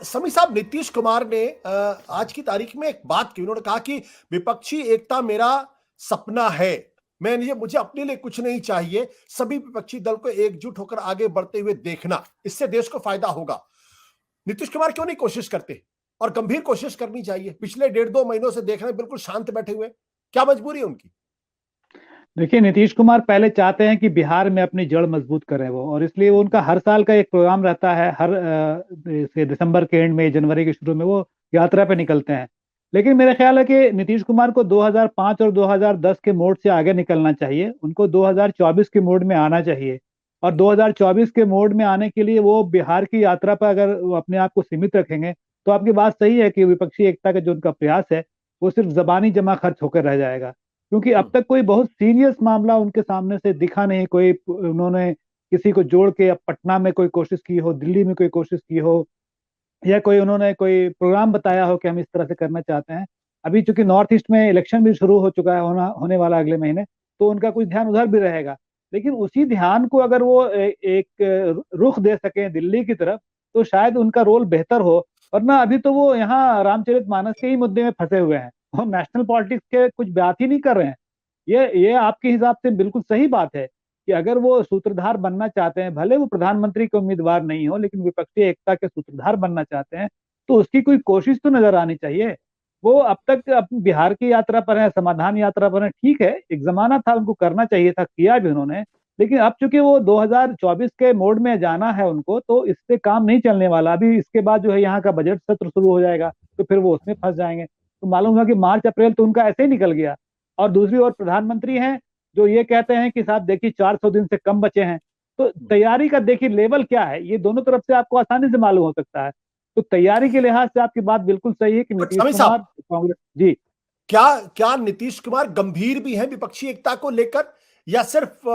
समी साहब, नीतीश कुमार ने आज की तारीख में एक बात की। उन्होंने कहा कि विपक्षी एकता मेरा सपना है। मुझे अपने लिए कुछ नहीं चाहिए, सभी विपक्षी दल को एकजुट होकर आगे बढ़ते हुए देखना, इससे देश को फायदा होगा। नीतीश कुमार क्यों नहीं कोशिश करते? और गंभीर कोशिश करनी चाहिए। पिछले 1.5-2 महीनों से देख रहे हैं बिल्कुल शांत बैठे हुए। क्या मजबूरी है उनकी? देखिए, नीतीश कुमार पहले चाहते हैं कि बिहार में अपनी जड़ मजबूत करें वो, और इसलिए वो उनका हर साल का एक प्रोग्राम रहता है। हर से दिसंबर के एंड में, जनवरी के शुरू में वो यात्रा पे निकलते हैं। लेकिन मेरा ख्याल है कि नीतीश कुमार को 2005 और 2010 के मोड से आगे निकलना चाहिए। उनको 2024 के मोड में आना चाहिए, और 2024 के मोड में आने के लिए वो बिहार की यात्रा पर अगर वो अपने आप को सीमित रखेंगे तो आपकी बात सही है कि विपक्षी एकता का जो उनका प्रयास है वो सिर्फ जबानी जमा खर्च होकर रह जाएगा। क्योंकि अब तक कोई बहुत सीरियस मामला उनके सामने से दिखा नहीं। कोई उन्होंने किसी को जोड़ के अब पटना में कोई कोशिश की हो, दिल्ली में कोई कोशिश की हो, या कोई उन्होंने कोई प्रोग्राम बताया हो कि हम इस तरह से करना चाहते हैं। अभी चूंकि नॉर्थ ईस्ट में इलेक्शन भी शुरू हो चुका है, होने वाला अगले महीने, तो उनका कुछ ध्यान उधर भी रहेगा। लेकिन उसी ध्यान को अगर वो एक रुख दे सके दिल्ली की तरफ, तो शायद उनका रोल बेहतर हो। वरना अभी तो वो यहाँ रामचरितमानस के ही मुद्दे में फंसे हुए हैं, वो नेशनल पॉलिटिक्स के कुछ बात ही नहीं कर रहे हैं। ये आपके हिसाब से बिल्कुल सही बात है कि अगर वो सूत्रधार बनना चाहते हैं, भले वो प्रधानमंत्री के उम्मीदवार नहीं हो, लेकिन विपक्षी एकता के सूत्रधार बनना चाहते हैं, तो उसकी कोई कोशिश तो नजर आनी चाहिए। वो अब तक अपनी बिहार की यात्रा पर है, समाधान यात्रा पर है, ठीक है, एक जमाना था उनको करना चाहिए था, किया भी उन्होंने। लेकिन अब चूंकि वो 2024 के मोड में जाना है उनको, तो इससे काम नहीं चलने वाला। अभी इसके बाद जो है यहाँ का बजट सत्र शुरू हो जाएगा, तो फिर वो उसमें फंस जाएंगे। तो मालूम हुआ कि मार्च अप्रैल तो उनका ऐसे ही निकल गया। और दूसरी ओर प्रधानमंत्री हैं जो ये कहते हैं कि साहब देखिए 400 दिन से कम बचे हैं। तो तैयारी का देखिए लेवल क्या है, ये दोनों तरफ से आपको आसानी से मालूम हो सकता है। तो तैयारी के लिहाज से आपकी बात बिल्कुल सही है कि बट नीतीश समी कुमार साहब, कांग्रेस जी। क्या क्या नीतीश कुमार गंभीर भी हैं विपक्षी एकता को लेकर, या सिर्फ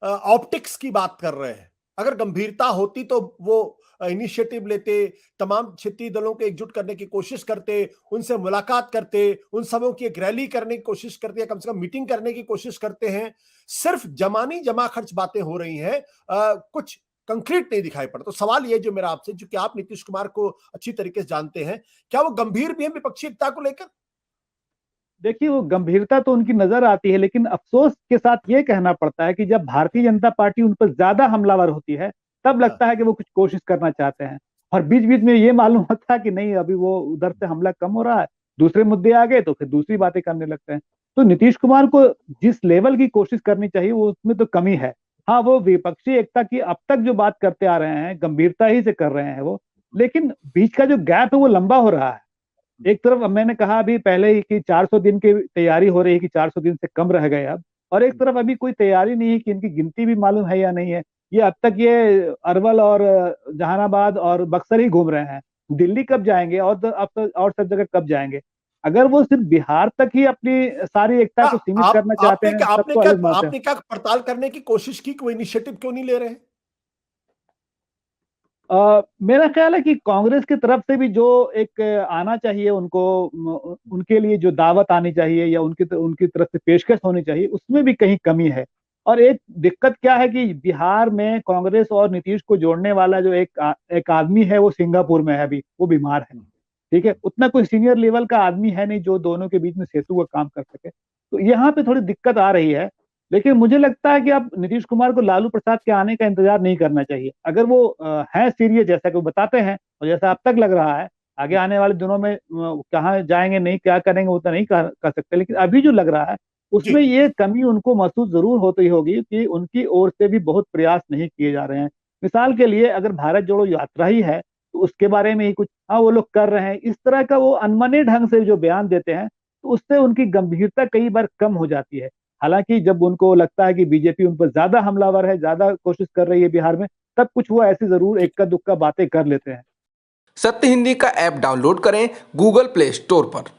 ऑप्टिक्स की बात कर रहे हैं? अगर गंभीरता होती तो वो इनिशिएटिव लेते, तमाम क्षेत्रीय दलों को एकजुट करने की कोशिश करते, उनसे मुलाकात करते, उन सबों की एक रैली करने की कोशिश करते, या कम से कम मीटिंग करने की कोशिश करते हैं। सिर्फ जमानी जमा खर्च बातें हो रही हैं, कुछ कंक्रीट नहीं दिखाई पड़ा। तो सवाल ये जो मेरा आपसे, जो कि आप नीतीश कुमार को अच्छी तरीके से जानते हैं, क्या वो गंभीर भी हैं विपक्षी एकता को लेकर? देखिए, वो गंभीरता तो उनकी नजर आती है, लेकिन अफसोस के साथ ये कहना पड़ता है कि जब भारतीय जनता पार्टी उन पर ज्यादा हमलावर होती है, तब हाँ। लगता है कि वो कुछ कोशिश करना चाहते हैं। और बीच बीच में ये मालूम होता है कि नहीं, अभी वो उधर से हमला कम हो रहा है, दूसरे मुद्दे आ गए तो फिर दूसरी बातें करने लगते हैं। तो नीतीश कुमार को जिस लेवल की कोशिश करनी चाहिए वो उसमें तो कमी है। हाँ, वो विपक्षी एकता की अब तक जो बात करते आ रहे हैं, गंभीरता ही से कर रहे हैं वो। लेकिन बीच का जो गैप है वो लंबा हो रहा है। एक तरफ अब मैंने कहा अभी पहले ही कि 400 दिन की तैयारी हो रही है कि 400 दिन से कम रह गए अब, और एक तरफ अभी कोई तैयारी नहीं है कि इनकी गिनती भी मालूम है या नहीं है। ये अब तक ये अरवल और जहानाबाद और बक्सर ही घूम रहे हैं। दिल्ली कब जाएंगे, और अब तो और सब जगह कब जाएंगे? अगर वो सिर्फ बिहार तक ही अपनी सारी एकता क्या को सीमित करना चाहते हैं तब तो अलग बात है। आपने क्या पड़ताल करने की कोशिश की, कोई इनिशिएटिव क्यों नहीं ले रहे हैं? मेरा ख्याल है कि कांग्रेस की तरफ से भी जो एक आना चाहिए उनको, उनके लिए जो दावत आनी चाहिए या उनकी तरफ से पेशकश होनी चाहिए, उसमें भी कहीं कमी है। और एक दिक्कत क्या है कि बिहार में कांग्रेस और नीतीश को जोड़ने वाला जो एक आदमी है वो सिंगापुर में है, अभी वो बीमार है। ठीक है, उतना कोई सीनियर लेवल का आदमी है नहीं जो दोनों के बीच में सेतु का काम कर सके। तो यहाँ पे थोड़ी दिक्कत आ रही है। लेकिन मुझे लगता है कि अब नीतीश कुमार को लालू प्रसाद के आने का इंतजार नहीं करना चाहिए। अगर वो है सीरियस जैसा कि वो बताते हैं और जैसा अब तक लग रहा है, आगे आने वाले दिनों में कहाँ जाएंगे, नहीं क्या करेंगे वो तो नहीं कर सकते, लेकिन अभी जो लग रहा है जी। उसमें ये कमी उनको महसूस जरूर होती होगी कि उनकी ओर से भी बहुत प्रयास नहीं किए जा रहे हैं। मिसाल के लिए अगर भारत जोड़ो यात्रा ही है तो उसके बारे में ही कुछ, हाँ, वो लोग कर रहे हैं, इस तरह का वो अनमने ढंग से जो बयान देते हैं, तो उससे उनकी गंभीरता कई बार कम हो जाती है। हालांकि जब उनको लगता है कि बीजेपी उन पर ज्यादा हमलावर है, ज्यादा कोशिश कर रही है बिहार में, तब कुछ वो ऐसी जरूर इक्का दुक्का बातें कर लेते हैं। सत्य हिंदी का ऐप डाउनलोड करें गूगल प्ले स्टोर पर।